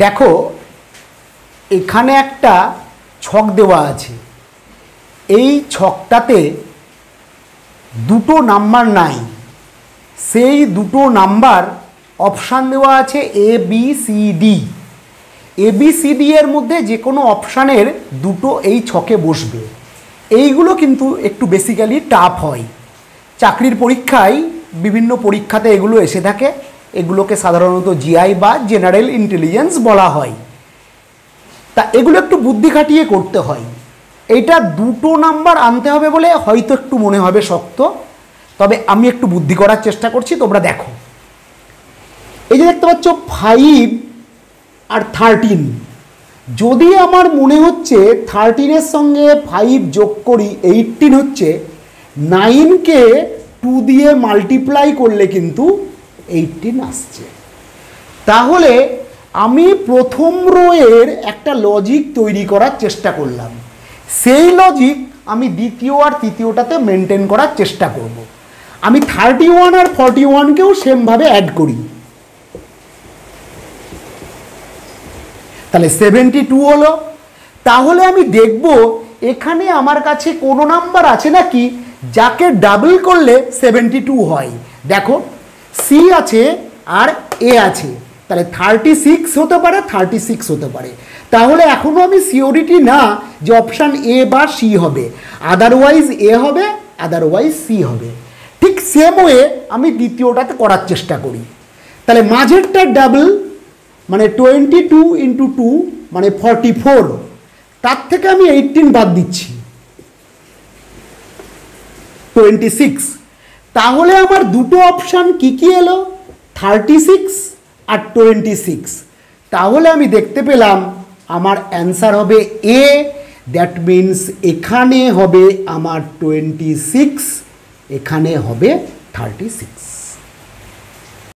দেখো এখানে একটা ছক দেওয়া আছে, এই ছকটাতে দুটো নাম্বার নাই, সেই দুটো নাম্বার অপশান দেওয়া আছে A B C D. A B C D এর মধ্যে যে কোনো অপশানের দুটো এই ছকে বসবে। এইগুলো কিন্তু একটু বেসিক্যালি টাফ হয়, চাকরির পরীক্ষায় বিভিন্ন পরীক্ষাতে এগুলো এসে থাকে। এগুলোকে সাধারণত জিআই বা জেনারেল ইন্টেলিজেন্স বলা হয়। তা এগুলো একটু বুদ্ধি খাটিয়ে করতে হয়। এটা দুটো নাম্বার আনতে হবে বলে হয়তো একটু মনে হবে শক্ত, তবে আমি একটু বুদ্ধি করার চেষ্টা করছি, তোমরা দেখো। এই যে দেখতে পাচ্ছ 5 আর 13, যদি আমার মনে হচ্ছে 13-এর সঙ্গে 5 যোগ করি 18 হচ্ছে, 9কে 2 দিয়ে মাল্টিপ্লাই করলে কিন্তু 18 আসছে। তাহলে আমি প্রথম রোয়ের একটা লজিক তৈরি করার চেষ্টা করলাম, সেই লজিক আমি দ্বিতীয় আর তৃতীয়টাতে মেনটেন করার চেষ্টা করব। আমি 31 আর 41কেও সেমভাবে অ্যাড করি, তাহলে 72 হলো। তাহলে আমি দেখব এখানে আমার কাছে কোনো নাম্বার আছে নাকি যাকে ডাবল করলে 72 হয়। দেখো সি আছে আর এ আছে, তাহলে 36 হতে পারে, 36 হতে পারে। তাহলে এখনও আমি সিওরিটি না যে অপশান এ বা সি হবে, আদারওয়াইজ এ হবে, আদারওয়াইজ সি হবে। ঠিক সেম ওয়ে আমি দ্বিতীয়টাতে করার চেষ্টা করি। তাহলে মাঝেরটা ডাবল মানে 22 × 2 মানে 44, তার থেকে আমি 18 বাদ দিচ্ছি, 26। তাহলে আমার দুটো অপশান কি কি এলো, 36 আর 26। তাহলে আমি দেখতে পেলাম আমার অ্যান্সার হবে এ। দ্যাট মিনস এখানে হবে আমার 26, এখানে হবে 36।